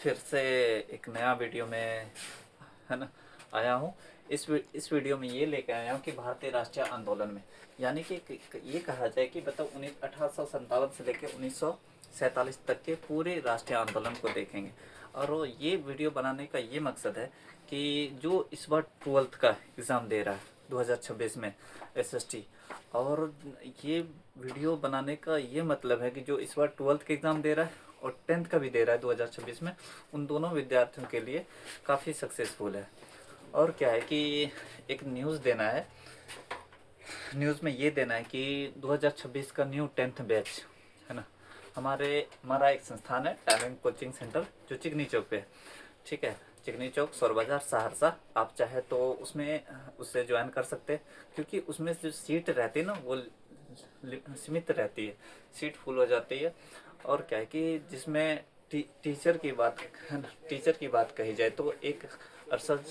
फिर से एक नया वीडियो में, है ना, आया हूँ। इस वीडियो में ये लेकर आया हूँ कि भारतीय राष्ट्रीय आंदोलन में, यानी कि ये कहा जाए कि मतलब 1857 से लेकर 1947 तक के पूरे राष्ट्रीय आंदोलन को देखेंगे। और ये वीडियो बनाने का ये मकसद है कि जो इस बार 12th का एग्ज़ाम दे रहा है 2026 में, एसएसटी, और ये वीडियो बनाने का ये मतलब है कि जो इस बार 12th का एग्ज़ाम दे रहा है और 10th का भी दे रहा है 2026 में, उन दोनों विद्यार्थियों के लिए काफ़ी सक्सेसफुल है। और क्या है कि एक न्यूज़ देना है, न्यूज़ में ये देना है कि 2026 का न्यू 10th बैच, है ना, हमारा एक संस्थान है, टैलेंट कोचिंग सेंटर, जो चिकनी चौक पे है। ठीक है, चिकनी चौक, सौर बाजार, सहरसा। आप चाहे तो उससे ज्वाइन कर सकते हैं, क्योंकि उसमें जो सीट रहती है ना वो सीमित रहती है, सीट फुल हो जाती है। और क्या है कि जिसमें टीचर की बात, है ना, टीचर की बात कही जाए तो एक अरशद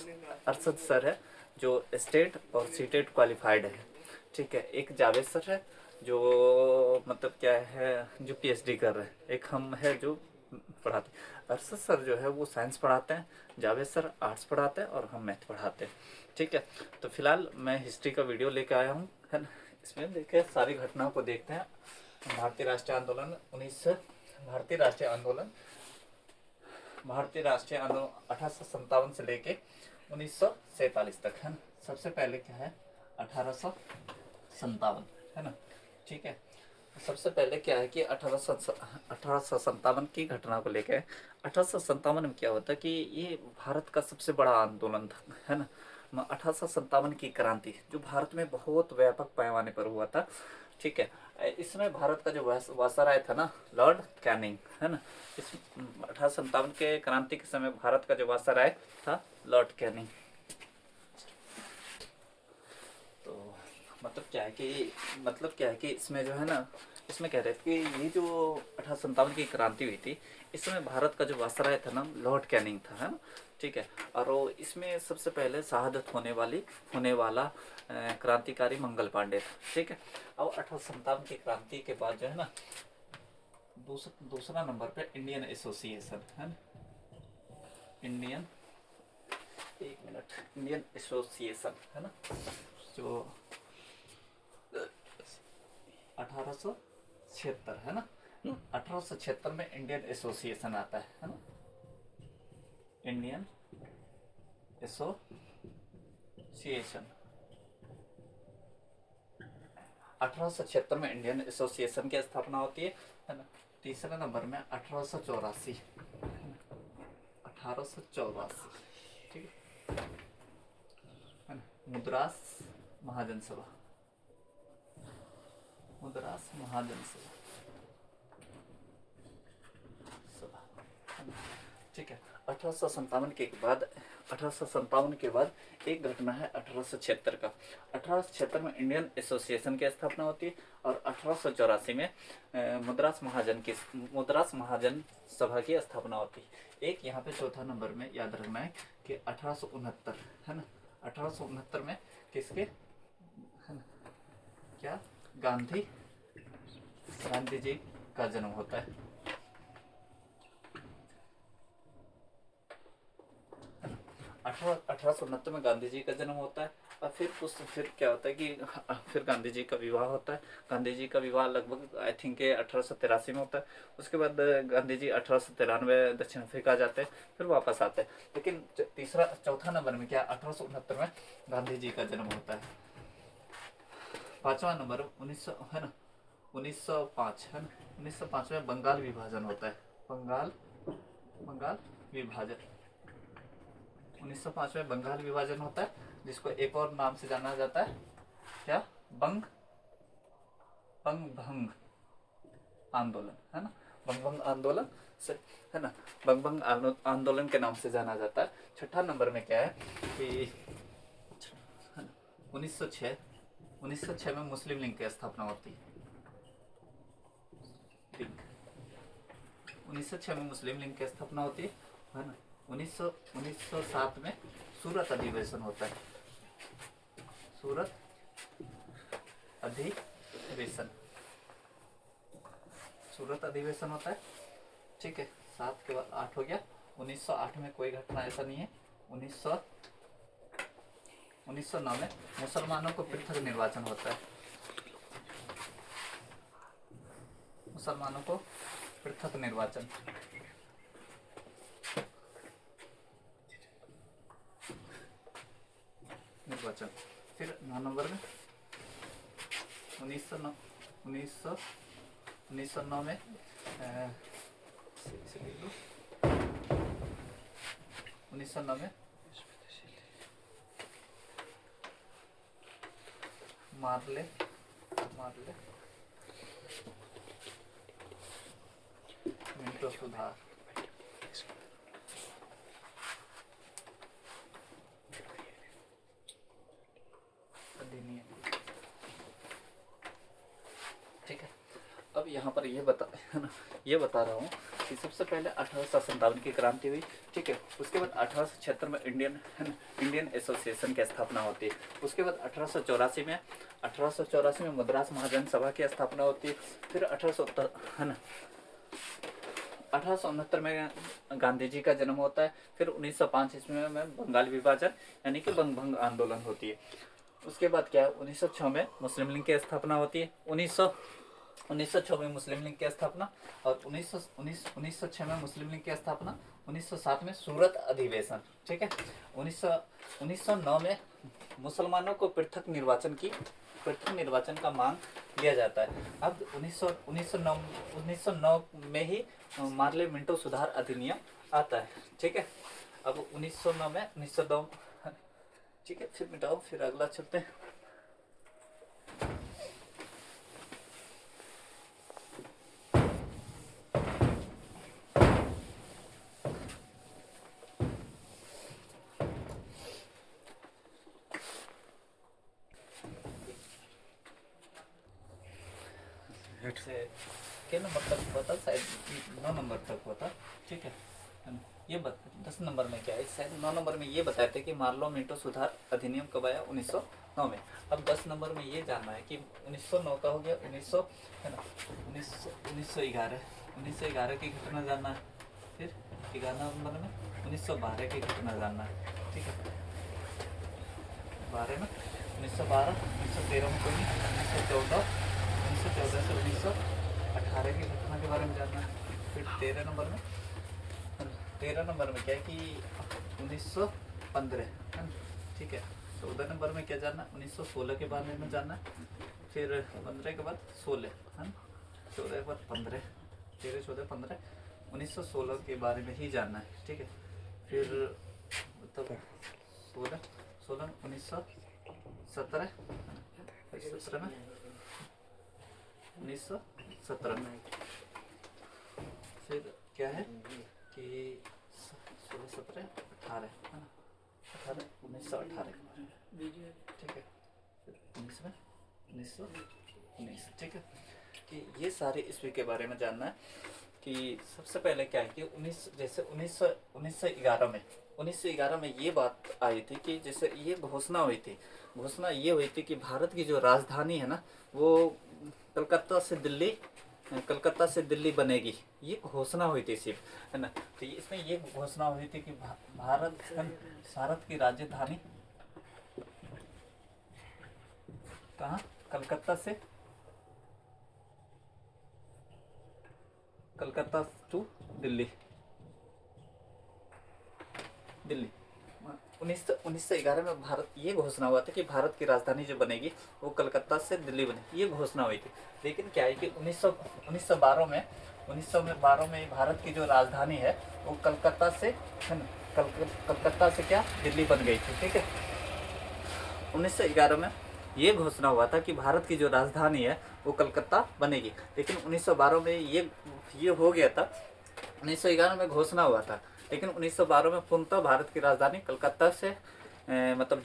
अरशद सर है जो स्टेट और सीटेट क्वालिफाइड है। ठीक है, एक जावेद सर है जो मतलब क्या है, जो पीएचडी कर रहे हैं। एक हम है जो पढ़ाते। अरशद सर जो है वो साइंस पढ़ाते हैं, जावेद सर आर्ट्स पढ़ाते हैं और हम मैथ पढ़ाते हैं। ठीक है, तो फिलहाल मैं हिस्ट्री का वीडियो लेके आया हूँ, है ना। इसमें देखिए सारी घटनाओं को देखते हैं। भारतीय राष्ट्रीय आंदोलन भारतीय राष्ट्रीय आंदोलन भारतीय राष्ट्रीय आंदोलन 1857 से लेके 1947 तक, है ना। सबसे पहले क्या है, 1857, है ना। ठीक है, सबसे पहले क्या है कि 1857 की घटना को लेकर, 1857 में क्या होता है कि ये भारत का सबसे बड़ा आंदोलन था, है ना। 1857 की क्रांति जो भारत में बहुत व्यापक पैमाने पर हुआ था। ठीक है, इसमें भारत का जो वायसराय था ना, लॉर्ड कैनिंग, है ना। इस 1857 के क्रांति के समय भारत का जो वायसराय था, लॉर्ड कैनिंग। तो मतलब क्या है कि इसमें जो है ना, इसमें कह रहे थे कि ये जो 1857 की क्रांति हुई थी, इसमें भारत का जो वायसराय था ना, लॉर्ड कैनिंग था, है ना। ठीक है, और वो इसमें सबसे पहले शहादत होने वाला क्रांतिकारी मंगल पांडे था। ठीक है, अब 1857 की क्रांति के बाद जो है ना, दूसरा नंबर पे इंडियन एसोसिएशन, है ना। इंडियन एक मिनट, इंडियन एसोसिएशन, है ना, जो 1876, है ना। 1876 में इंडियन एसोसिएशन आता है ना। इंडियन एसोसिएशन 1876 में इंडियन एसोसिएशन की स्थापना होती है ना। तीसरे नंबर में 1884, 1884, ठीक है ना। महाजन सभा मद्रास महाजन सभा, ठीक है। 1857 के बाद एक घटना है 1876 का। 1876 में इंडियन एसोसिएशन की स्थापना होती है और 1884 में मद्रास महाजन सभा की स्थापना होती है। एक यहाँ पे चौथा नंबर में याद रखना है कि 1869, है ना। 1869 में किसके, है ना, क्या, गांधी जी का जन्म होता है। 1869 में गांधी जी का जन्म होता है। और फिर क्या होता है कि फिर गांधी जी का विवाह होता है। गांधी जी का विवाह लगभग आई थिंक 1883 में होता है। उसके बाद गांधी जी 1893 दक्षिण अफ्रीका जाते हैं, फिर वापस आते हैं। लेकिन चौथा नंबर में क्या, 1869 में गांधी जी का जन्म होता है। पांचवा नंबर 1900, है ना, 1905, है ना। 1905 में बंगाल विभाजन होता है। बंगाल विभाजन 1905 में बंगाल विभाजन होता है, जिसको एक और नाम से जाना जाता है, क्या, बंग भंग आंदोलन, है ना। बंग भंग आंदोलन से, है ना, बंग भंग आंदोलन के नाम से जाना जाता है। छठा नंबर में क्या है कि 1906 में मुस्लिम लीग की स्थापना होती है। 1906 में मुस्लिम लीग की स्थापना होती है ना। 1907 में सूरत अधिवेशन होता है। सूरत अधिवेशन होता है। ठीक है, 7 के बाद 8 हो गया, 1908 में कोई घटना ऐसा नहीं है। 1909 में मुसलमानों को पृथक निर्वाचन होता है। मुसलमानों को पृथक निर्वाचन। फिर 9 नंबर में 1909 में 1909 में मार्ले मिंटो सुधार अधिनियम। ठीक है, अब यहाँ पर ये बता रहा हूँ कि सबसे पहले 1857 की क्रांति हुई। ठीक है, उसके बाद 1876 में इंडियन एसोसिएशन की स्थापना होती है। उसके बाद 1884 में मद्रास महाजन सभा की स्थापना होती है। फिर 1869 में गांधी जी का जन्म होता है। फिर 1905 ईस्वी में बंगाल विभाजन यानी कि बंग आंदोलन होती है। उसके बाद क्या है, 1906 में मुस्लिम लीग की स्थापना होती है। 1906 में मुस्लिम लीग की स्थापना, और 1906 में मुस्लिम लीग की स्थापना। 1907 में सूरत अधिवेशन। ठीक है, 1909 में मुसलमानों को पृथक निर्वाचन का मांग लिया जाता है। अब 1909 में ही मार्ले मिंटो सुधार अधिनियम आता है। ठीक है, अब 1909 में 1909 ठीक है, फिर मिटाओ, फिर अगला चलते हैं। क्या नंबर तक हुआ था? शायद 9 नंबर तक हुआ था। ठीक है, ये 10 नंबर में क्या है, शायद 9 नंबर में ये बताए थे कि मार्लो मिंटो सुधार अधिनियम कब आया, 1909 में। अब 10 नंबर में ये जानना है कि 1909 का हो गया, 1911 की घटना जानना है। फिर 11 नंबर में 1912 की घटना जानना है। ठीक है, 12 में 1912, 1913 में कोई नहीं, 1914 से 1918 की घटना के बारे में जानना है। फिर 13 नंबर में क्या है कि 1915 है ना। ठीक है, 14 नंबर में क्या जानना है, 1916 के बारे में जानना है। फिर 15 के बाद 16 है ना, 14 के बाद 15, 13, 14, 15, 1916 के बारे में ही जानना है। ठीक है, फिर मतलब 16, 1917 में 1917 में। फिर क्या है कि 16, 17, 18 है ना, 1918 के बारे में। ठीक है, फिर 1919। ठीक है, कि ये सारे ईस्वी के बारे में जानना है। कि सबसे पहले क्या है कि 1911 में ये बात आई थी कि जैसे ये घोषणा हुई थी कि भारत की जो राजधानी है ना, वो कलकत्ता से दिल्ली बनेगी। ये घोषणा हुई थी सिर्फ, है ना। तो इसमें ये घोषणा हुई थी कि भारत की राजधानी कहाँ, कलकत्ता टू दिल्ली 1911 में भारत ये घोषणा हुआ था कि भारत की राजधानी जो बनेगी वो कलकत्ता से दिल्ली बनेगी, ये घोषणा हुई थी। लेकिन क्या है कि 1912 में भारत की जो राजधानी है वो कलकत्ता से क्या दिल्ली बन गई थी। ठीक है, 1911 में ये घोषणा हुआ था कि भारत की जो राजधानी है वो कलकत्ता बनेगी। लेकिन 1912 में ये हो गया था। 1911 में घोषणा हुआ था, लेकिन 1912 में पूर्णतः भारत की राजधानी कलकत्ता से मतलब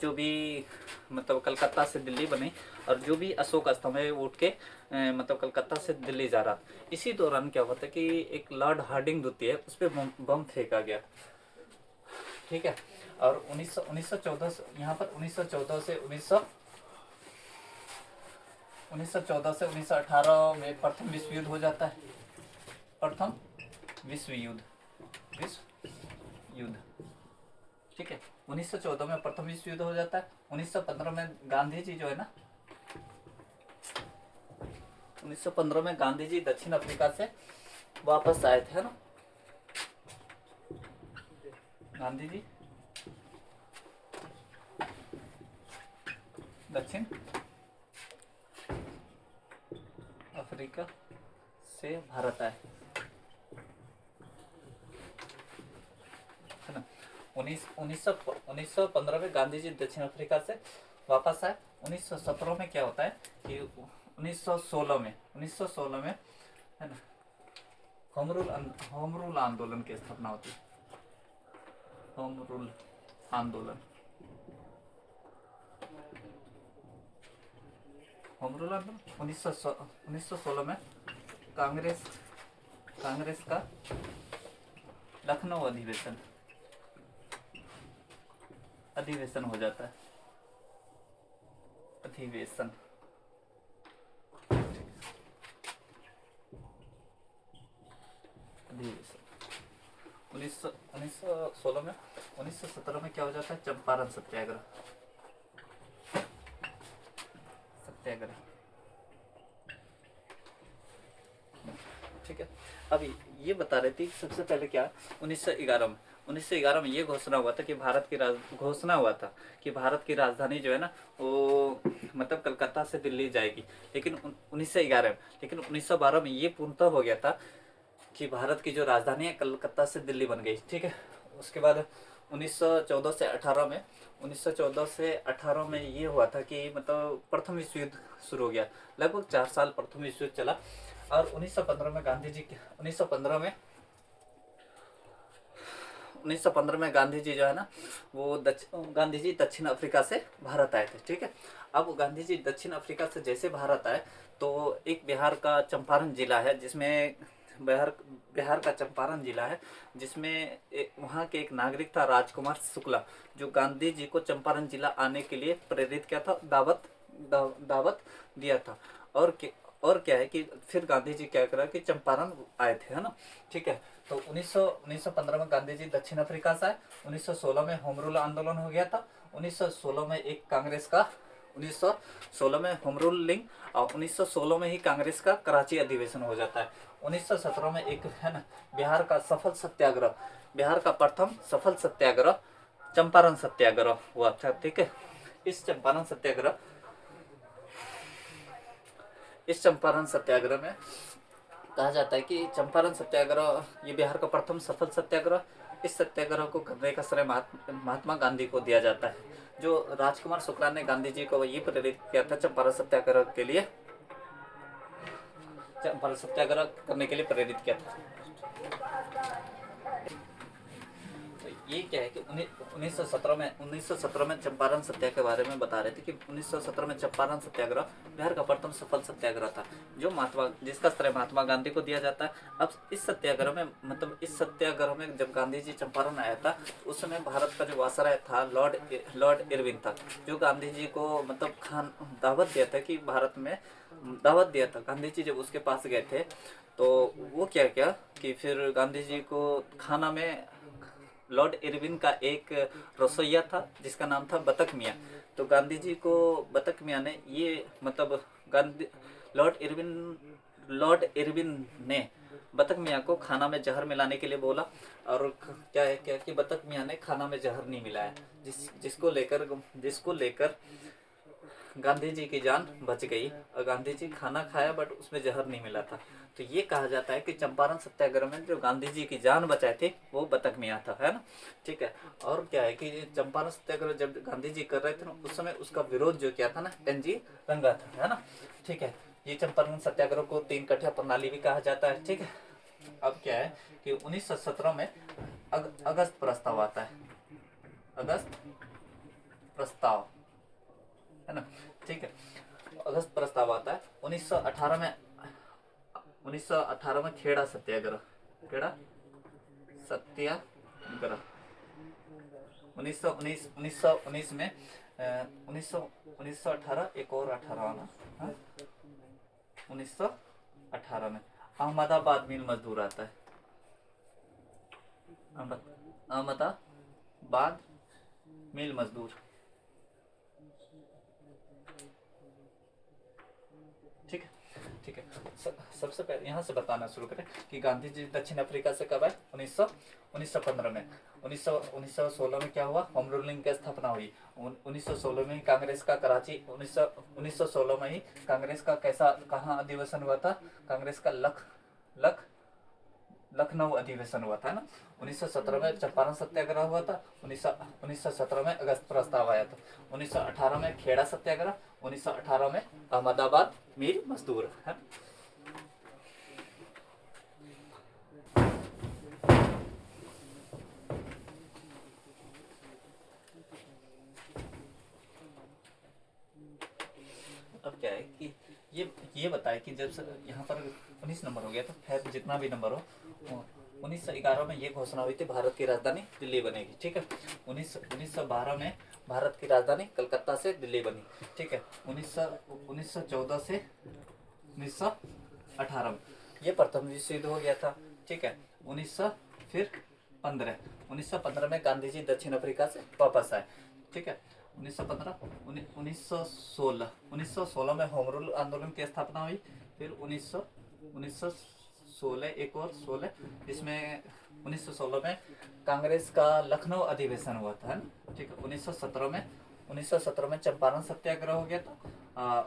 कलकत्ता से दिल्ली बनी। और जो भी अशोक स्तंभ है उठ के मतलब कलकत्ता से दिल्ली जा रहा था। इसी दौरान क्या हुआ था कि एक लॉर्ड हार्डिंग द्वितीय है, उस पर बम फेंका गया। ठीक है, और 1914 यहाँ पर 1914 से 1918 में प्रथम विश्व युद्ध हो जाता है। प्रथम विश्व युद्ध युद्ध, ठीक है। 1914 में प्रथम विश्व युद्ध हो जाता है। 1915 में गांधी जी जो है ना, 1915 में गांधी जी दक्षिण अफ्रीका से वापस आए थे, है ना। गांधी जी दक्षिण अफ्रीका से भारत आए, है ना। 1915 में गांधी जी दक्षिण अफ्रीका से वापस आए। 1917 में क्या होता है कि 1916 में है ना, होम रूल आंदोलन की स्थापना होती है। होम रूल आंदोलन, होम रूल आंदोलन 1916 में कांग्रेस का लखनऊ अधिवेशन हो जाता है। अधिवेशन, अधिवेशन 1916 में। 1917 में क्या हो जाता है, चंपारण सत्याग्रह, ठीक है। अभी ये बता रहे थे सबसे पहले क्या 1911 में ये घोषणा हुआ था कि भारत की राजधानी जो है ना वो मतलब कलकत्ता से दिल्ली जाएगी, लेकिन 1911 में, लेकिन 1912 में ये पूर्णतः हो गया था कि भारत की जो राजधानी है कलकत्ता से दिल्ली बन गई, ठीक है। उसके बाद 1914 से 18 में ये हुआ था कि मतलब प्रथम विश्व युद्ध शुरू हो गया। लगभग 4 साल प्रथम विश्व युद्ध चला। और 1915 में गांधी जी जो है ना वो गांधी जी दक्षिण अफ्रीका से भारत आए थे, ठीक है। अब गांधी जी दक्षिण अफ्रीका से जैसे भारत आए तो एक बिहार का चंपारण जिला है जिसमें वहाँ के एक नागरिक था राजकुमार शुक्ला, जो गांधी जी को चंपारण जिला आने के लिए प्रेरित किया था, दावत दिया था। और क्या है कि फिर गांधी जी क्या करा कि चंपारण आए थे, है ना, ठीक है। तो 1915 में गांधी जी दक्षिण अफ्रीका से आए। 1916 में होम रूल आंदोलन हो गया था। 1916 में होम रूलिंग, और 1916 में ही कांग्रेस का कराची अधिवेशन हो जाता है। 1917 में एक है ना बिहार का प्रथम सफल सत्याग्रह चंपारण सत्याग्रह हुआ था, ठीक है। इस चंपारण सत्याग्रह में कहा जाता है कि चंपारण सत्याग्रह ये बिहार का प्रथम सफल सत्याग्रह, इस सत्याग्रह को करने का श्रेय महात्मा गांधी को दिया जाता है, जो राजकुमार शुक्ला ने गांधी जी को ये प्रेरित किया था चंपारण सत्याग्रह करने के लिए प्रेरित किया था। तो ये क्या है कि 1917 में चंपारण सत्याग्रह के बारे में बता रहे थे कि 1917 में चंपारण सत्याग्रह बिहार का प्रथम सफल सत्याग्रह था, जो जिसका श्रेय महात्मा गांधी को दिया जाता है। अब इस सत्याग्रह में जब गांधी जी चंपारण आया था उस समय भारत का जो वायसराय था लॉर्ड इरविन था, जो गांधी जी को मतलब दावत दिया था कि भारत में दावत दिया था। गांधी जी जब उसके पास गए थे तो वो क्या किया कि फिर गांधी जी को खाना में लॉर्ड इरविन का एक रसोइया था जिसका नाम था बतक मियाँ। तो गांधी जी को बतक मियाँ ने ये मतलब लॉर्ड इरविन ने बतक मियाँ को खाना में जहर मिलाने के लिए बोला, और क्या कि बतक मियाँ ने खाना में जहर नहीं मिलाया, जिसको लेकर गांधी जी की जान बच गई, और गांधी जी खाना खाया बट उसमें जहर नहीं मिला था। तो ये कहा जाता है कि चंपारण सत्याग्रह में जो गांधी जी की जान बचाए थे वो बतक मियाँ था, है ना, ठीक है। और क्या है कि चंपारण सत्याग्रह जब गांधी जी कर रहे थे ना उस समय उसका विरोध जो किया था ना एनजी रंगा था, है ना, ठीक है। ये चंपारण सत्याग्रह को 3 कठिया प्रणाली भी कहा जाता है, ठीक है। अब क्या है कि 1917 में अगस्त प्रस्ताव आता है, अगस्त प्रस्ताव, है ना, ठीक है। अगस्त प्रस्ताव आता है 1918 में खेड़ा सत्याग्रह 1919 में 1918 एक और 18 आना, 1918 में अहमदाबाद मिल मजदूर आता है, अहमदाबाद मिल मजदूर। ठीक है, ठीक है। सबसे पहले यहाँ से बताना शुरू करें कि गांधी जी दक्षिण अफ्रीका से कब आए? 1915 में। 1916 में क्या हुआ? होम रूलिंग की स्थापना हुई। 1916 में ही कांग्रेस का कराची 1916 में ही कांग्रेस का कैसा कहाँ अधिवेशन हुआ था? कांग्रेस का लखनऊ अधिवेशन हुआ था ना। 1917 में चंपारण सत्याग्रह हुआ था। 1917 में अगस्त प्रस्ताव आया था। 1918 में खेड़ा सत्याग्रह। 1918 में अहमदाबाद मील मजदूर है। अब क्या है कि ये बताए कि जब यहाँ पर 19 नंबर हो गया तो खैर जितना भी नंबर हो, 1911 में ये घोषणा हुई थी भारत की राजधानी दिल्ली बनेगी। ठीक है। 1912 में भारत की राजधानी कलकत्ता से दिल्ली बनी। ठीक है। 1914 से 1918 में ये प्रथम विश्व युद्ध हो गया था। ठीक है। 1915 में गांधी जी दक्षिण अफ्रीका से वापस आए। ठीक है। 1916 में होम रूल आंदोलन की स्थापना हुई। फिर 1916 एक और 16 जिसमें 1916 में कांग्रेस का लखनऊ अधिवेशन हुआ था। ठीक है। 1917 में चंपारण सत्याग्रह हो गया था।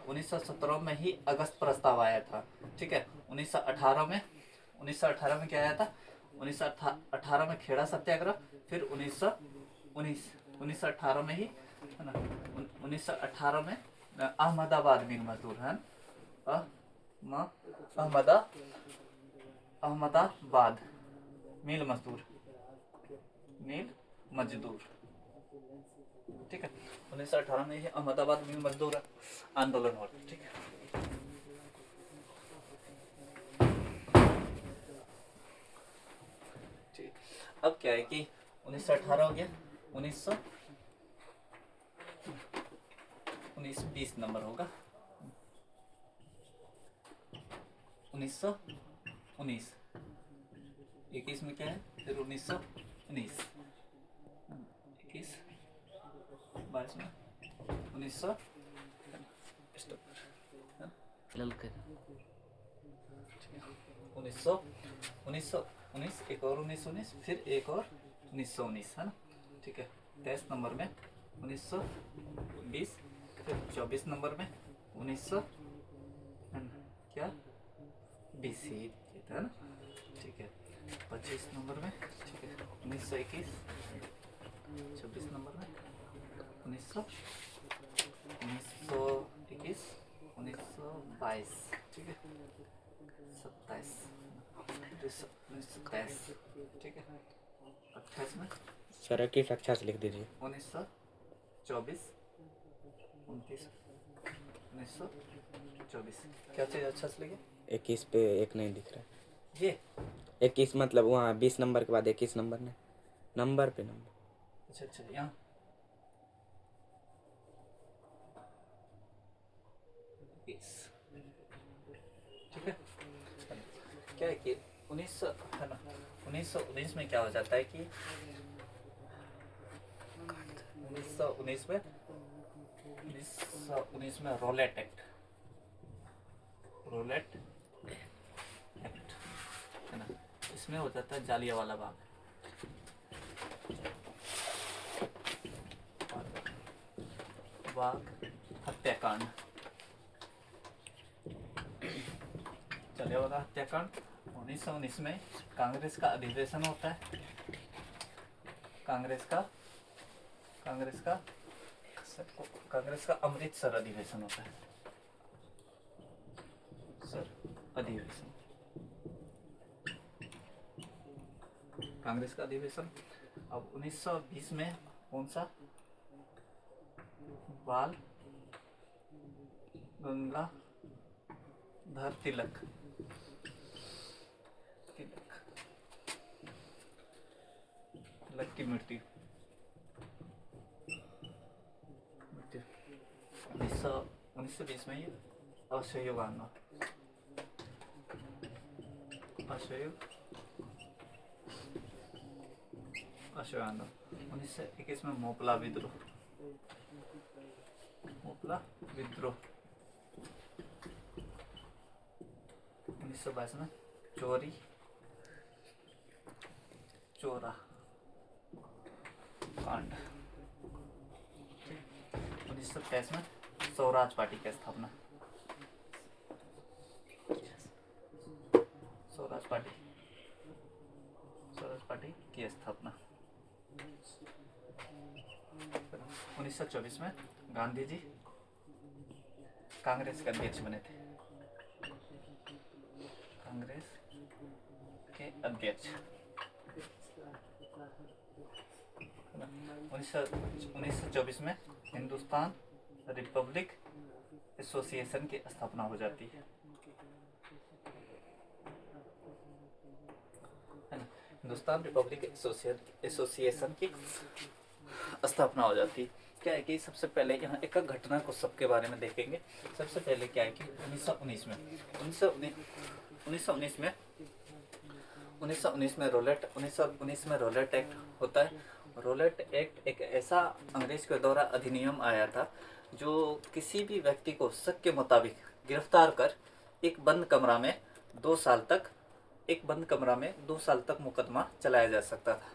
1917 में ही अगस्त प्रस्ताव आया था। ठीक है। 1918 में क्या आया था? 1918 में खेड़ा सत्याग्रह। फिर 1918 में ही है ना, 1918 में अहमदाबाद मिल मजदूर है। अहमदाबाद मिल मजदूर ठीक है। 1918 में ही अहमदाबाद मिल मजदूर आंदोलन हुआ। ठीक है। ठीक। अब क्या है कि 1918 हो गया। 1920 नंबर होगा। 1919 21 में क्या है? फिर 1919 21 22 में 1900 1919 एक और 1919 फिर एक और 1919 है ना। ठीक है। 23 नंबर में 1920 फिर 24 नंबर में 1900 क्या 20 ही है ना। ठीक है। 25 नंबर में ठीक है 1921 26 नंबर में 1921 1922 ठीक है 27 1927 ठीक है 28 में सर की कक्षा से लिख दीजिए 1924 29 1924 क्या चीज़ अच्छा से लिखे? 21 पे एक नहीं दिख रहा है। ये 21 मतलब वहाँ 20 नंबर के बाद 21 नंबर ने नंबर पे नंबर। अच्छा यहाँ 20 ठीक है। क्या है कि 1900 है ना 1919 में क्या हो जाता है कि 1919 में रोलेट एक्ट है ना। इसमें हो जाता है जालियांवाला बाग हत्याकांड। जालियांवाला हत्याकांड 1919 में कांग्रेस का अधिवेशन होता है। कांग्रेस का अमृतसर अधिवेशन होता है। अधिवेशन कांग्रेस का अधिवेशन। अब 1920 में कौन सा? बाल गंगाधर तिलक की मृत्यु 1920 में ये असहयोग आंदोलन अशोक आंदोलन 1921 में मोपला विद्रोह, मोपला विद्रोह। 1922 में चोरी चोरा कांड। 1923 में स्वराज पार्टी की स्थापना, स्वराज पार्टी की स्थापना। 1924 में गांधी जी कांग्रेस के अध्यक्ष बने थे, कांग्रेस के अध्यक्ष। 1924 में हिंदुस्तान रिपब्लिक एसोसिएशन की स्थापना हो जाती है ना। हिंदुस्तान रिपब्लिक एसोसिएशन की स्थापना हो जाती है। क्या है कि सबसे पहले यहाँ एक घटना को सबके बारे में देखेंगे। सबसे पहले क्या है कि 1919 में रोलेट एक्ट होता है। रोलेट एक्ट एक ऐसा अंग्रेज के द्वारा अधिनियम आया था जो किसी भी व्यक्ति को शक के मुताबिक गिरफ्तार कर एक बंद कमरा में 2 साल तक मुकदमा चलाया जा सकता था।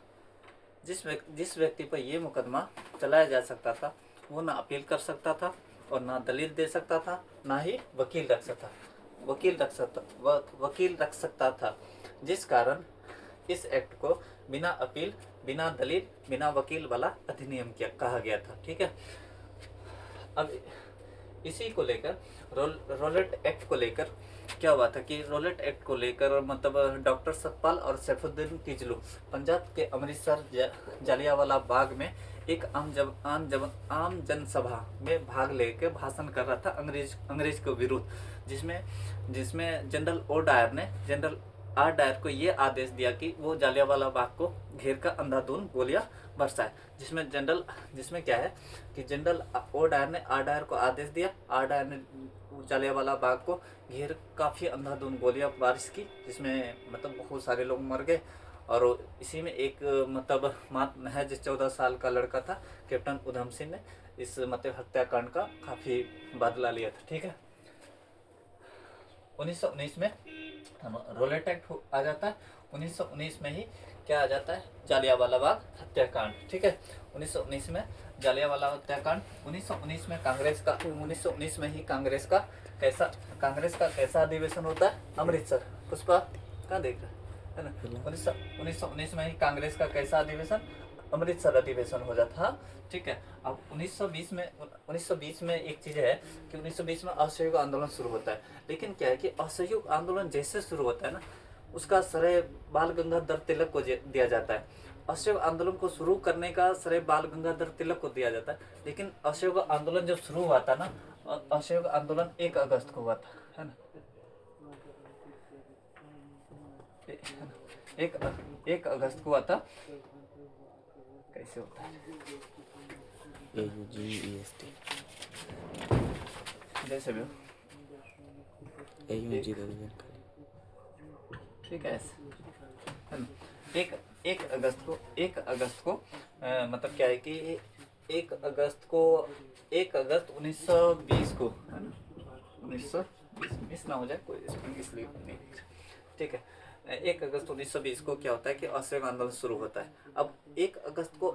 जिस व्यक्ति पर यह मुकदमा चलाया जा सकता था वो ना अपील कर सकता था और ना दलील दे सकता था, ना ही वकील रख सकता था। जिस कारण इस एक्ट को बिना अपील, बिना दलील, बिना वकील वाला अधिनियम कहा गया था। ठीक है। अब इसी को लेकर रोलेट एक्ट को लेकर क्या हुआ था कि रोलेट एक्ट को लेकर मतलब डॉक्टर सतपाल और सैफुद्दीन किचलू पंजाब के अमृतसर जालियांवाला बाग में एक आम जनसभा में भाग लेकर भाषण कर रहा था अंग्रेज के विरुद्ध, जिसमें जनरल आर डायर को ये आदेश दिया कि वो जालियांवाला बाग को घेर कर अंधाधुंध गोलियां बरसाए। जिसमें क्या है कि जनरल आर डायर को आदेश दिया। आर डायर ने जालियांवाला बाग को घेर काफ़ी अंधाधुंध गोलियां बारिश की, जिसमें मतलब बहुत सारे लोग मर गए। और इसी में एक मतलब महज 14 साल का लड़का था, कैप्टन उधम सिंह ने इस मतलब हत्याकांड का काफ़ी बदला लिया था। ठीक है। 1919 में रोलेट एक्ट आ जाता है। 1919 में ही क्या आ जाता है, जालियांवाला बाग हत्याकांड। ठीक है। 1919 में जालियांवाला हत्याकांड। 1919 में कांग्रेस का कैसा अधिवेशन होता है, अमृतसर। पुष्पा कहाँ देख रहा है ना। 1919 में ही कांग्रेस का कैसा अधिवेशन, अमृतसर अधिवेशन हो जाता है। ठीक है। अब 1920 में एक चीज़ है कि 1920 में असहयोग आंदोलन शुरू होता है। लेकिन क्या है कि असहयोग आंदोलन जैसे शुरू होता है ना, उसका श्रेय बाल गंगाधर तिलक को दिया जाता है। असहयोग आंदोलन को शुरू करने का श्रेय बाल गंगाधर तिलक को दिया जाता है। लेकिन असहयोग आंदोलन जब शुरू हुआ था ना, असहयोग आंदोलन 1 अगस्त को हुआ था, है ना। 1 अगस्त को हुआ था। कैसे होता है, AUGEST जैसे भी हो, ठीक है। 1 अगस्त को मतलब क्या है कि 1 अगस्त 1920 को, है ना, 1920 ना हो जाए कोई इसलिए नहीं। ठीक है। 1 अगस्त 1920 को क्या होता है कि असहयोग आंदोलन शुरू होता है। अब 1 अगस्त को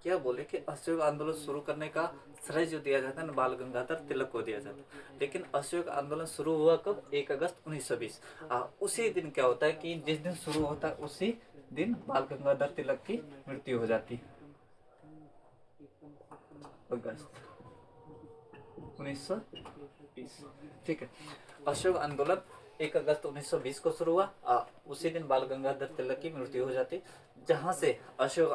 क्या बोले कि असहयोग आंदोलन शुरू करने का श्रेय जो दिया जाता है ना, बाल गंगाधर तिलक को दिया जाता है। लेकिन असहयोग आंदोलन शुरू हुआ कब, 1 अगस्त 1920। उसी दिन क्या होता है कि जिस दिन शुरू होता है उसी दिन बाल गंगाधर तिलक की मृत्यु हो जाती है। अगस्त 1920। ठीक है। असहयोग आंदोलन 1 अगस्त 1920 को शुरू हुआ। उसी दिन बाल गंगाधर तिलक की मृत्यु हो जाती, जहां से असहयोग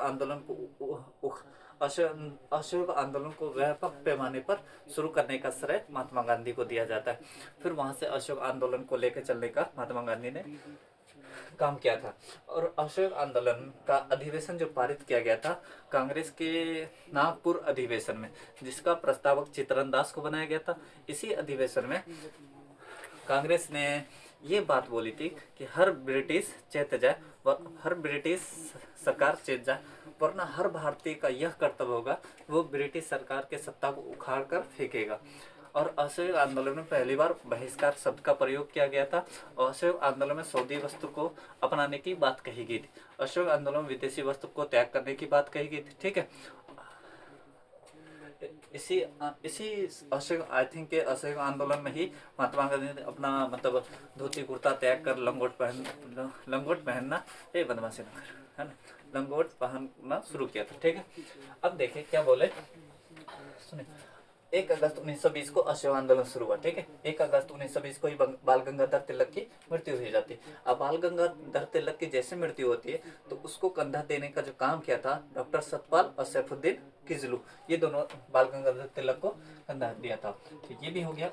आंदोलन को व्यापक पैमाने पर शुरू करने का श्रेय महात्मा गांधी को दिया जाता है। फिर वहां से असहयोग आंदोलन को लेकर चलने का महात्मा गांधी ने काम किया था। और असहयोग आंदोलन का अधिवेशन जो पारित किया गया था कांग्रेस के नागपुर अधिवेशन में, जिसका प्रस्तावक चित्तरन दास को बनाया गया था। इसी अधिवेशन में कांग्रेस ने ये बात बोली थी कि हर ब्रिटिश सरकार चेत जाए वरना हर भारतीय का यह कर्तव्य होगा वो ब्रिटिश सरकार के सत्ता को उखाड़ कर फेंकेगा। और असहयोग आंदोलन में पहली बार बहिष्कार शब्द का प्रयोग किया गया था और असहयोग आंदोलन में स्वदेशी वस्तु को अपनाने की बात कही गई थी। असहयोग आंदोलन में विदेशी वस्तु को त्याग करने की बात कही गई थी। ठीक है, इसी इसी असहयोग आई थिंक के असहयोग आंदोलन में ही महात्मा गांधी ने अपना मतलब धोती कुर्ता त्याग कर लंगोट पहनना ये बदमाशी न कर, है ना, लंगोट पहनना शुरू किया था। ठीक है, अब देखिए क्या बोले, सुनिए। 1 अगस्त 1920 को असहयोग आंदोलन शुरू हुआ। ठीक है, 1 अगस्त 1920 को ही बाल गंगाधर तिलक की मृत्यु हो जाती है। अब बाल गंगाधर तिलक की जैसे मृत्यु होती है तो उसको कंधा देने का जो काम किया था डॉक्टर सतपाल और सैफुद्दीन किजलू, ये दोनों बाल गंगाधर तिलक को कंधा दिया था। तो ये भी हो गया।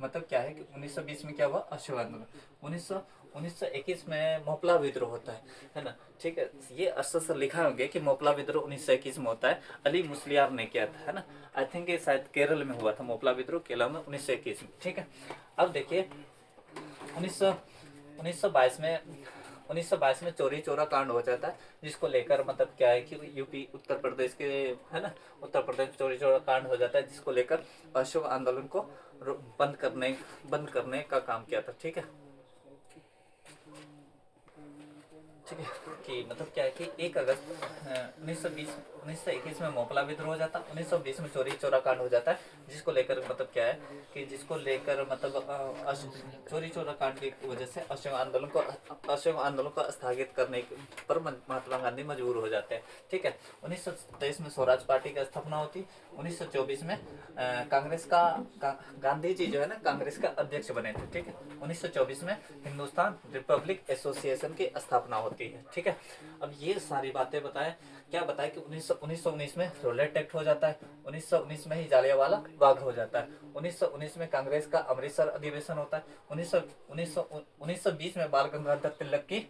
मतलब क्या है कि 1920 में क्या हुआ, असहयोग आंदोलन। 1921 में मोपला विद्रोह होता है ना। ठीक है, ये अक्सर लिखा होंगे कि मोपला विद्रोह 1921 में होता है, अली मुस्लियार ने किया था, है ना। आई थिंक ये शायद केरल में हुआ था मोपला विद्रोह, केरल में 1921 में। ठीक है, अब देखिए 1922 में चोरी चोरा कांड हो जाता है, जिसको लेकर मतलब क्या है कि यूपी उत्तर प्रदेश के, है ना, उत्तर प्रदेश में चोरी चोरा कांड हो जाता है, जिसको लेकर असहयोग आंदोलन को बंद करने का काम किया था। ठीक है, ठीक है, कि मतलब क्या है कि 1 अगस्त 1921 में मोपला विद्रोह हो जाता है, 1920 में चोरी चोरा कांड हो जाता है, जिसको लेकर मतलब क्या है कि मतलब चोरी चोरा कांड की वजह से असहयोग आंदोलन को स्थगित करने पर महात्मा गांधी मजबूर हो जाते हैं। ठीक है, 1923 में स्वराज पार्टी की स्थापना होती, 1924 में कांग्रेस का गांधी जी जो है ना कांग्रेस का अध्यक्ष बने थे। ठीक है, 1924 में हिंदुस्तान रिपब्लिक एसोसिएशन की स्थापना होती है। ठीक है, अब ये सारी बातें क्या बताए कि 1919 में रोलेट एक्ट हो जाता है, 1919 में ही जालियांवाला बाग हो जाता है, 1919 में कांग्रेस का अमृतसर अधिवेशन होता है, 1920 में बाल गंगाधर तिलक की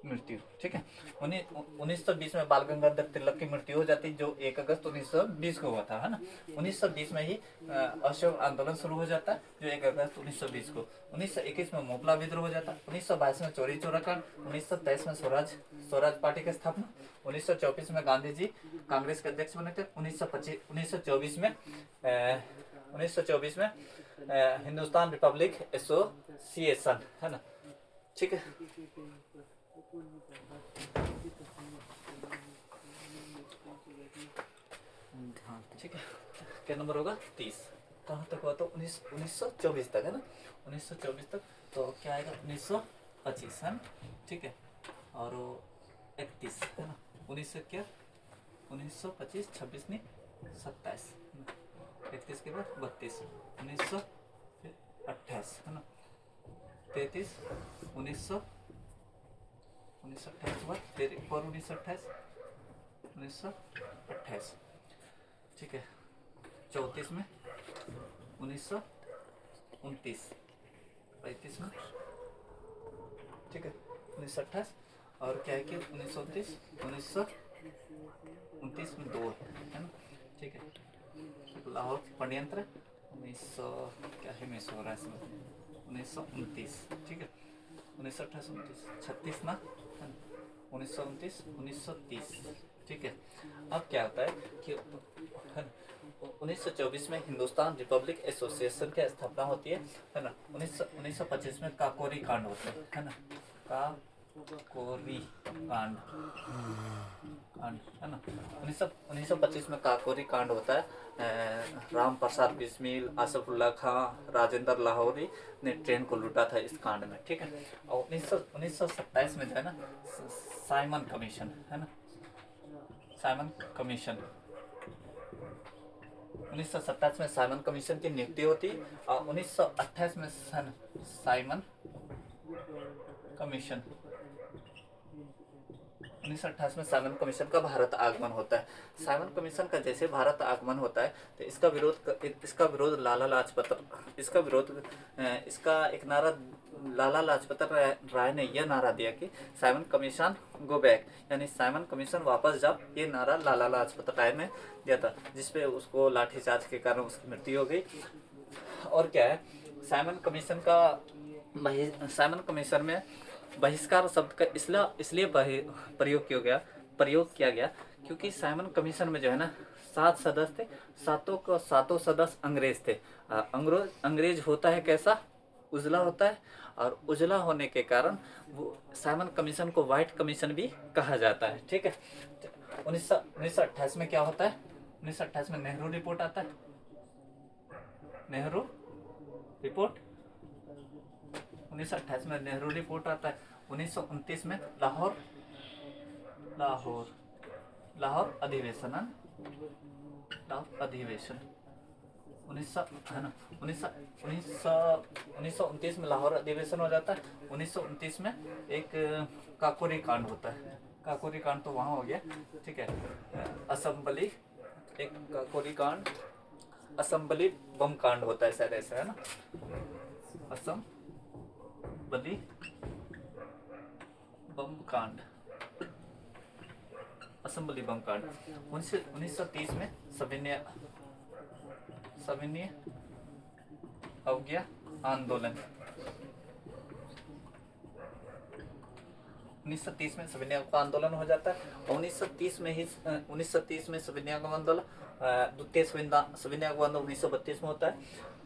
मृत्यु। ठीक है, 1920 में बाल गंगाधर तिलक की मृत्यु हो जाती, जो 1 अगस्त 1920 को हुआ था, है ना। 1920 में ही असहयोग आंदोलन शुरू हो जाता है, जो 1 अगस्त 1920 को। 1921 में मोपला विद्रोह हो जाता है, 1922 में चोरी चोरा कांड, 1923 में स्वराज पार्टी की स्थापना, 1924 में गांधी जी कांग्रेस के अध्यक्ष बने थे, 1924 में हिंदुस्तान रिपब्लिक एसोसिएशन, है ना। ठीक है, ठीक है, क्या नंबर होगा 30। कहाँ तक हुआ तो 1924 तक, है ना, 1924 तक। तो क्या आएगा 1925, है ना। ठीक है, और 31, है ना, 1925 26 नहीं 27, 31 के बाद 32, 1928, है ना, 33, 1928 के बाद 1928। ठीक है, 34 में 1929, 35 में, ठीक है, 1928, और क्या है कि 1929 में 2 है ना। ठीक है, लाहौर षड्यंत्र 1900 क्या है मिस हो रहा है इसमें 1929। ठीक है, 1928 36 ना 1929 1930। ठीक है, अब क्या होता है कि 1924 में हिंदुस्तान रिपब्लिक एसोसिएशन की स्थापना होती है ना। 1925 में काकोरी कांड होता है ना, काकोरी कांड है ना। 1925 में काकोरी कांड होता है। राम प्रसाद बिस्मिल, आसफुल्ला खां, राजेंद्र लाहौरी ने ट्रेन को लूटा था इस कांड में। ठीक है, और 1927 में जो है ना साइमन कमीशन, है ना, साइमन कमीशन 1927 में साइमन कमीशन की नियुक्ति होती और 1928 में साइमन कमीशन 1928 में साइमन कमीशन का भारत आगमन होता है। साइमन कमीशन का जैसे भारत आगमन होता है तो इसका विरोध लाला लाजपत राय ने यह नारा दिया कि साइमन कमीशन गो बैक, यानी साइमन कमीशन वापस जाओ, ये नारा लाला लाजपत राय ने दिया था, जिसपे उसको लाठीचार्ज के कारण उसकी मृत्यु हो गई। और क्या है, साइमन कमीशन का साइमन कमीशन में बहिष्कार शब्द का इसलिए प्रयोग किया गया क्योंकि साइमन कमीशन में जो है ना 7 सदस्य थे, सातों सदस्य अंग्रेज थे। अंग्रेज होता है कैसा, उजला होता है, और उजला होने के कारण वो साइमन कमीशन को व्हाइट कमीशन भी कहा जाता है। ठीक है, 1928 में क्या होता है, 1928 में नेहरू रिपोर्ट आता है, नेहरू रिपोर्ट 1928 में नेहरू रिपोर्ट आता है। 1929 में लाहौर अधिवेशन, लाहौर अधिवेशन 1929 में लाहौर अधिवेशन हो जाता है। 1929 में एक काकोरी कांड होता है, काकोरी कांड तो वहाँ हो गया। ठीक है, असेंबली, एक काकोरी कांड, असेंबली बम कांड होता है शायद, ऐसा है ना, असेंबली बम कांड, असेंबली बम कांड। 1930 में सविनय अवज्ञा आंदोलन, 1930 में सविनय का आंदोलन हो जाता है। 1930 में सविनय का आंदोलन, द्वितीय सविनय का आंदोलन 1932 में होता है।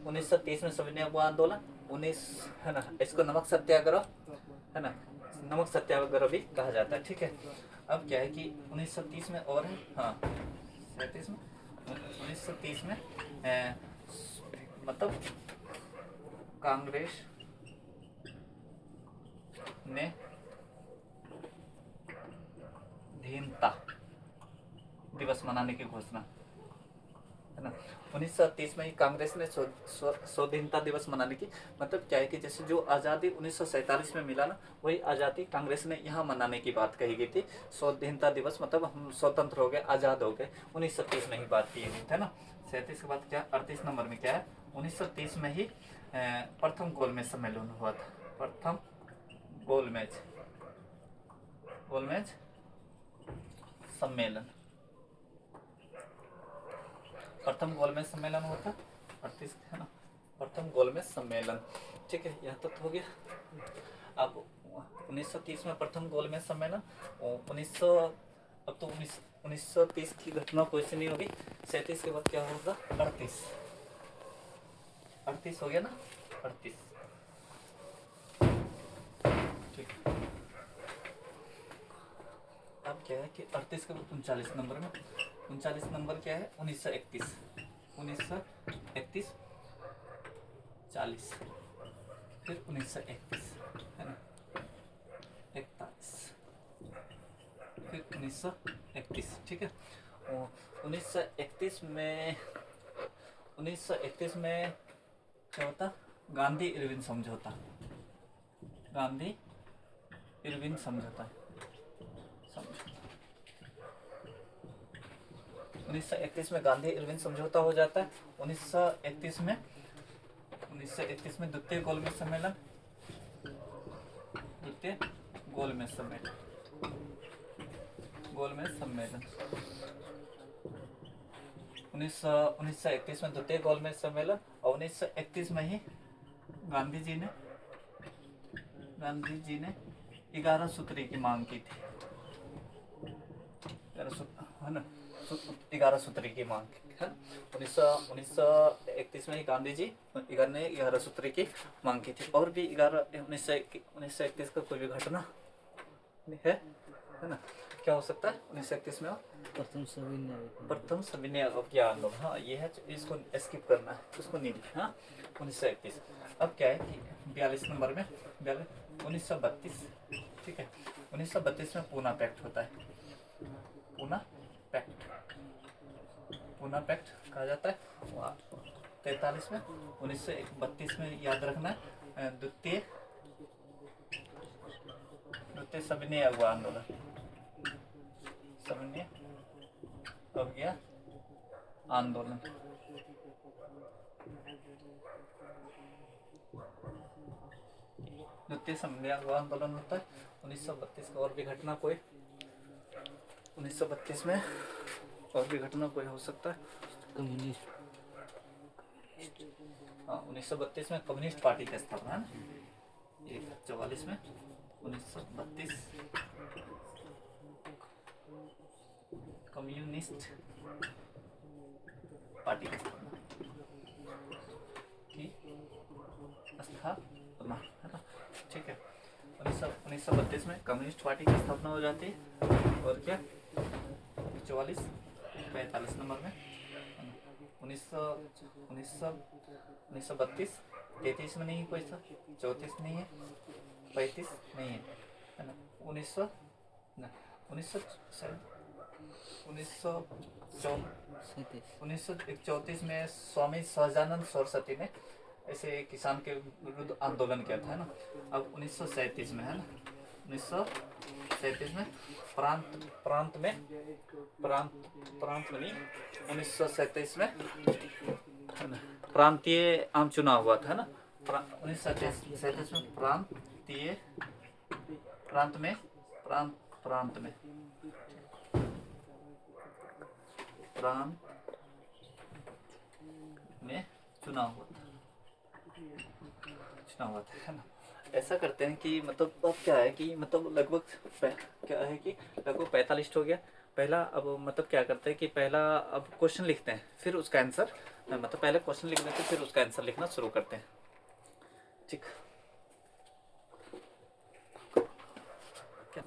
1930 में सविनय का आंदोलन, 19 है ना, इसको नमक सत्याग्रह है ना, नमक सत्याग्रह भी कहा जाता है। ठीक है, अब क्या है कि 1930 में और है, हाँ 37 में, 1930 में मतलब कांग्रेस ने दीनता दिवस मनाने की घोषणा, है ना। 1930 में ही कांग्रेस ने स्वाधीनता दिवस मनाने की, मतलब क्या है कि जैसे जो आज़ादी 1947 में मिला ना, वही आज़ादी कांग्रेस ने यहाँ मनाने की बात कही गई थी। स्वाधीनता दिवस मतलब हम स्वतंत्र हो गए, आज़ाद हो गए, 1930 में ही बात की गई थी, है ना। 37 के बाद क्या, 38 नंबर में क्या है, 1930 में ही प्रथम गोलमेज सम्मेलन हुआ था, प्रथम गोलमेज सम्मेलन, प्रथम गोलमेज सम्मेलन हुआ था 38 है ना, प्रथम गोलमेज सम्मेलन। ठीक है, यहाँ तक हो गया। अब 1930 में प्रथम गोलमेज सम्मेलन, 1930 की घटना कोई सी नहीं होगी। 37 के बाद क्या होगा, 38 हो गया ना, 38। ठीक, अब क्या है कि 38 के बाद 39 नंबर में, 39 नंबर क्या है, 1931, 40, फिर 1931 है ना, 41, फिर 1931। ठीक है, 1931 में क्या होता, गांधी इरविन समझौता, गांधी इरविन समझौता 1931 में गांधी इरविन समझौता हो जाता है। 1931 में द्वितीय गोलमेज सम्मेलन, 1931 में द्वितीय गोलमेज सम्मेलन, और 1931 में ही गांधी जी ने 11 सूत्री की मांग की थी, 11 सूत्री की मांग है। 1931 में ही गांधी जी ने 11 सूत्री की मांग की थी। और भी 1931 का कोई भी घटना है ना, क्या हो सकता है 1931 में, प्रथम सविनय अवज्ञा आंदोलन, हाँ ये है, इसको स्किप करना है, उसको नहीं लिखना। हाँ 1931। अब क्या है कि 42 नंबर में 1932, ठीक है, 1932 में पूना पैक्ट होता है, पूना पैक्ट कहा जाता है। 43 में, 1932 में याद रखना द्वितीय सविनय अवज्ञा आंदोलन, सविनय अवज्ञा आंदोलन। द्वितीय सविनय अवज्ञा आंदोलन होता है 1932 का। और भी घटना कोई 1932 में और भी घटना कोई हो सकता है, कम्युनिस्ट, हाँ 1932 में कम्युनिस्ट पार्टी की स्थापना है ना, 44 में 1932 कम्युनिस्ट पार्टी की स्थापना, है ना, ठीक है। 1932 में कम्युनिस्ट पार्टी की स्थापना हो जाती है। और क्या 45 नंबर में 1932 33 में नहीं कोई सा, 34 नहीं है, 35 नहीं है ना, 1934 में स्वामी सहजानंद सरस्वती ने ऐसे किसान के विरुद्ध आंदोलन किया था, है ना। अब 1937 में, है ना, 1937 में प्रांत में नहीं, 1937 में, है ना, प्रांतीय आम चुनाव हुआ था, ना। 1937 में प्रांत में चुनाव हुआ था, है ना। ऐसा करते हैं कि मतलब अब क्या है कि मतलब लगभग 45 हो गया पहला। अब मतलब क्या करते हैं कि पहला अब क्वेश्चन लिखते हैं, फिर उसका आंसर, मतलब पहले क्वेश्चन लिख देते हैं, फिर उसका आंसर लिखना शुरू करते हैं, ठीक। क्या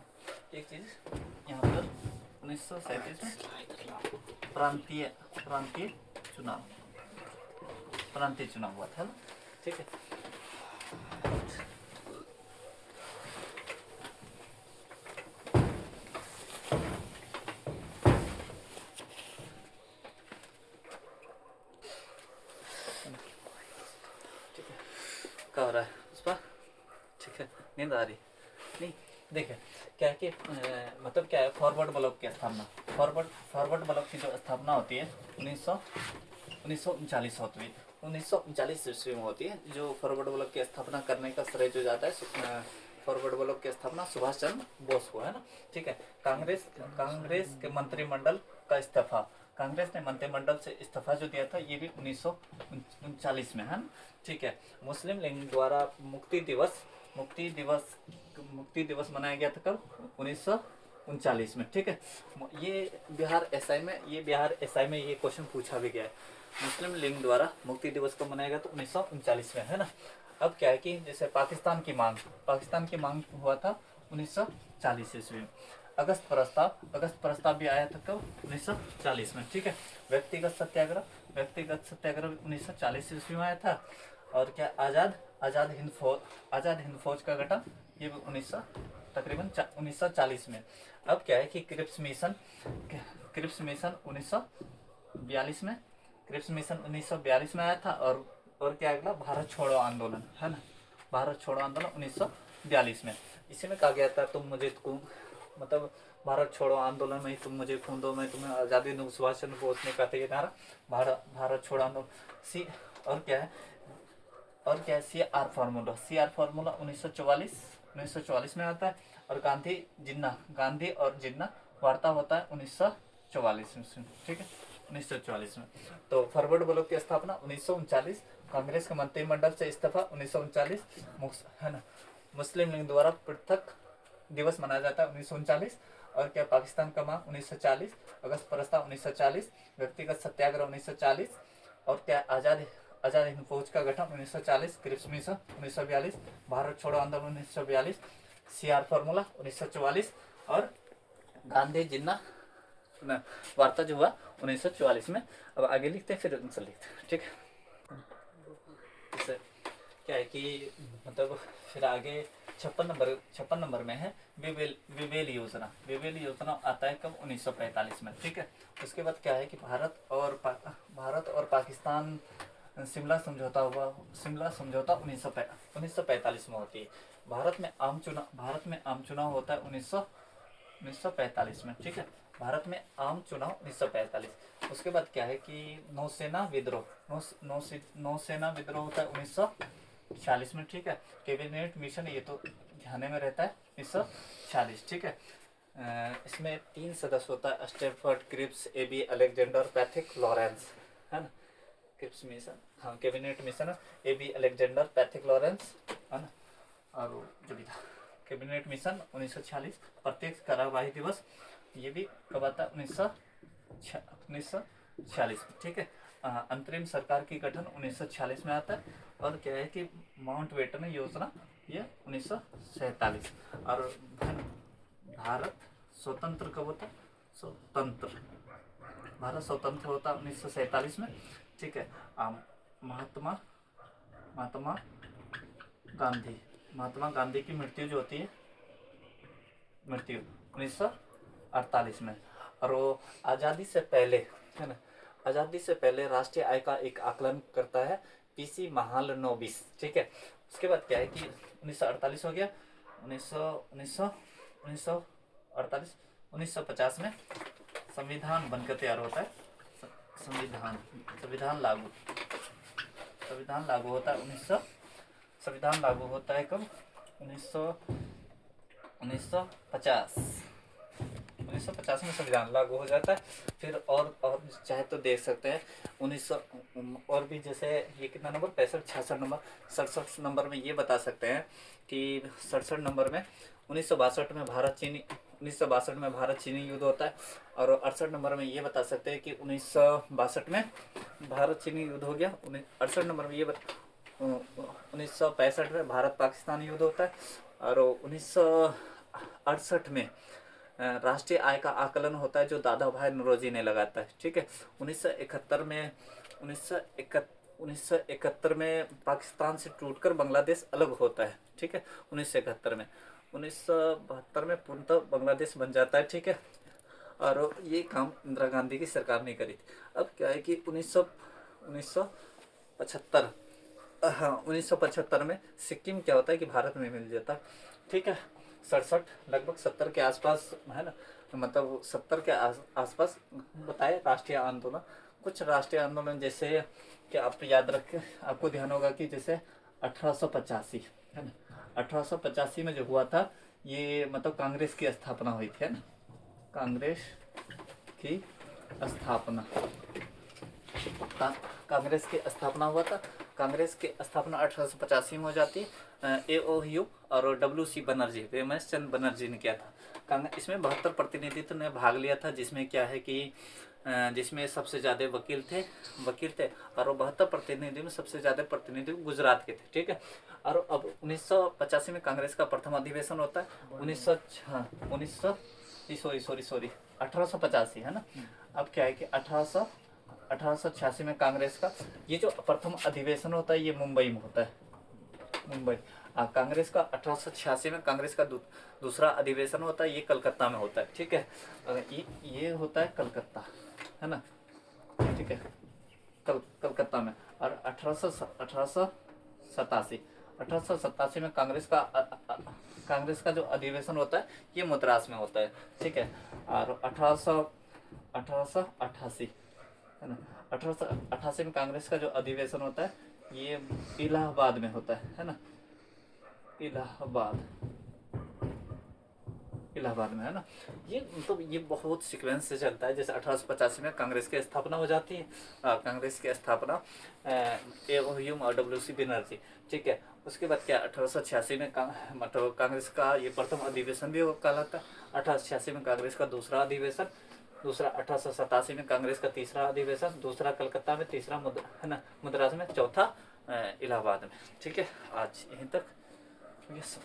एक चीज यहाँ पर 1937 में प्रांतीय चुनाव हुआ था, ना, ठीक है। क्या हो रहा है उस पर, ठीक है, नींद आ रही नहीं। देखिए क्या है कि मतलब क्या है, फॉरवर्ड ब्लॉक की स्थापना, फॉरवर्ड ब्लॉक की जो स्थापना होती है 1939 होती है, 1939 ईस्वी में होती है। जो फॉरवर्ड ब्लॉक की स्थापना करने का श्रेय जो जाता है फॉरवर्ड ब्लॉक की स्थापना सुभाष चंद्र बोस को, है ना, ठीक है। कांग्रेस के मंत्रिमंडल का इस्तीफा, कांग्रेस ने मंत्रिमंडल से इस्तीफा जो दिया था ये भी 1939 में, है ना, ठीक है। मुस्लिम लीग द्वारा मुक्ति दिवस मनाया गया था कब, 1939 में, ठीक है। ये बिहार एसआई में ये क्वेश्चन पूछा भी गया है। मुस्लिम लीग द्वारा मुक्ति दिवस कब मनाया गया तो 1939 में, है ना। अब क्या है कि जैसे पाकिस्तान की मांग हुआ था 1940 ईस्वी में। अगस्त प्रस्ताव भी आया था कब, 1940 में, ठीक है। व्यक्तिगत सत्याग्रह 1940 ईस्वी में आया था। और क्या आजाद हिंद फौज का गठन ये भी तकरीबन 1940 में। अब क्या है कि क्रिप्स मिशन 1942 में, आया था। और क्या अगला भारत छोड़ो आंदोलन, है ना, भारत छोड़ो आंदोलन 1942 में। इसी में कहा गया था तुम मुझे मतलब भारत छोड़ो आंदोलन में तुम मुझे खून दो मैं तुम्हें आज़ादी दूँ, सुभाष चंद्र बोस ने कहते ये नारा भारत छोड़ो आंदोलन। और क्या है सी आर फार्मूला 1944 में आता है। और गांधी और जिन्ना वार्ता होता है 1944 में, ठीक है, 1944 में। तो फॉरवर्ड ब्लॉक की स्थापना 1939, कांग्रेस के मंत्रिमंडल से इस्तीफा 1939, है ना। मुस्लिम लीग द्वारा पृथक दिवस मनाया जाता है 1939। और क्या पाकिस्तान का मांग 1940, अगस्त प्रस्ताव 1940, व्यक्तिगत सत्याग्रह 1940। और क्या आजाद हिंद फौज का गठन 1940, क्रिप्स मिशन 1942, भारत छोड़ो आंदोलन 1942, सीआर फार्मूला 1944 और गांधी जिन्ना वार्ता जो हुआ 1944 में। अब आगे लिखते हैं फिर आंसर लिखते हैं, ठीक है। क्या है कि मतलब फिर आगे 56 नंबर में है विवेल योजना आता है कब, 1945 में, ठीक है। उसके बाद क्या है कि भारत और पाकिस्तान शिमला समझौता 1945 में होती है। भारत में आम चुनाव होता है 1945 में, ठीक है। भारत में आम चुनाव 1945। उसके बाद क्या है कि नौसेना विद्रोह होता है 1946 में, ठीक है। कैबिनेट मिशन ये तो ध्यान में रहता है 1946, ठीक है। इसमें 3 सदस्य होता है, Stafford Cripps, AV Alexander, Pethick Lawrence, है ना। क्रिप्स मिशन, हाँ cabinet mission AV Alexander, Pethick Lawrence, है ना। और जो भी था कैबिनेट मिशन 1946, प्रत्यक्ष कार्यवाही दिवस ये भी कब आता है 1946 में, ठीक है। अंतरिम सरकार की गठन 1946 में आता है। और क्या है कि माउंट बेटन योजना ये 1947। और भारत स्वतंत्र कब होता है? भारत स्वतंत्र होता है 1947 में, ठीक है। महात्मा गांधी की मृत्यु जो होती है, मृत्यु 1948 में। और वो आज़ादी से पहले, है ना, आज़ादी से पहले राष्ट्रीय आय का एक आकलन करता है पीसी महालनोबिस, ठीक है। उसके बाद क्या है कि 1948 हो गया, 1950 में संविधान बनकर तैयार होता है। संविधान लागू होता है संविधान लागू होता है कब? 1950 में संविधान लागू हो जाता है। फिर और चाहे तो देख सकते हैं 1900 और भी, जैसे ये कितना नंबर 65, 66 नंबर, 67 नंबर में ये बता सकते हैं कि 67 नंबर में 1962 में भारत चीनी युद्ध होता है। और 68 नंबर में ये बता सकते हैं कि 1962 में भारत चीनी युद्ध हो गया। 68 नंबर में ये 1965 में भारत पाकिस्तान युद्ध होता है। और 1968 में राष्ट्रीय आय का आकलन होता है जो दादा भाई नौरोजी ने लगाता है, ठीक है। 1971 में पाकिस्तान से टूटकर बांग्लादेश अलग होता है, ठीक है। 1972 में पूर्णतः बांग्लादेश बन जाता है, ठीक है। और ये काम इंदिरा गांधी की सरकार ने करी थी। अब क्या है कि 1975 में सिक्किम क्या होता है कि भारत में मिल जाता है, ठीक है। 67 लगभग 70 के आसपास, है ना, मतलब 70 के आसपास बताए राष्ट्रीय आंदोलन। कुछ राष्ट्रीय आंदोलन जैसे कि आप याद रखें, आपको ध्यान होगा कि जैसे 1885, है ना, 1885 में जो हुआ था ये मतलब कांग्रेस की स्थापना हुई थी, है ना, कांग्रेस की स्थापना हुआ था। कांग्रेस की स्थापना 1885 में हो जाती है। AOU और WC बनर्जी, वेमस चंद बनर्जी ने किया था। इसमें 72 प्रतिनिधित्व ने भाग लिया था, जिसमें क्या है कि जिसमें सबसे ज़्यादा वकील थे और 72 प्रतिनिधि में सबसे ज़्यादा प्रतिनिधि गुजरात के थे, ठीक है। और अब 1985 में कांग्रेस का प्रथम अधिवेशन होता है। 1885, है ना। अब क्या है कि 1886 में कांग्रेस का ये जो प्रथम अधिवेशन होता है ये मुंबई में होता है। कांग्रेस का 1886 में कांग्रेस का दूसरा अधिवेशन होता है, ये कलकत्ता में होता है, ठीक है। ये होता है कलकत्ता, है ना, ठीक है, कलकत्ता में। और 1887 में कांग्रेस का जो अधिवेशन होता है ये मद्रास में होता है, ठीक है। और 1888, है ना, 1888 में कांग्रेस का जो अधिवेशन होता है ये इलाहाबाद में होता है ना, इलाहाबाद में, है ना। ये मतलब ये बहुत सीक्वेंस से चलता है। जैसे 1885 में कांग्रेस की स्थापना हो जाती है, कांग्रेस की स्थापना AOU और WC बनर्जी, ठीक है। उसके बाद क्या 1886 में मतलब कांग्रेस का ये प्रथम अधिवेशन भी कहलाता है। 1886 में कांग्रेस का दूसरा अधिवेशन, 1887 में कांग्रेस का तीसरा अधिवेशन, दूसरा कलकत्ता में, तीसरा है ना मद्रास में, चौथा इलाहाबाद में, ठीक है। आज यहीं तक। यस।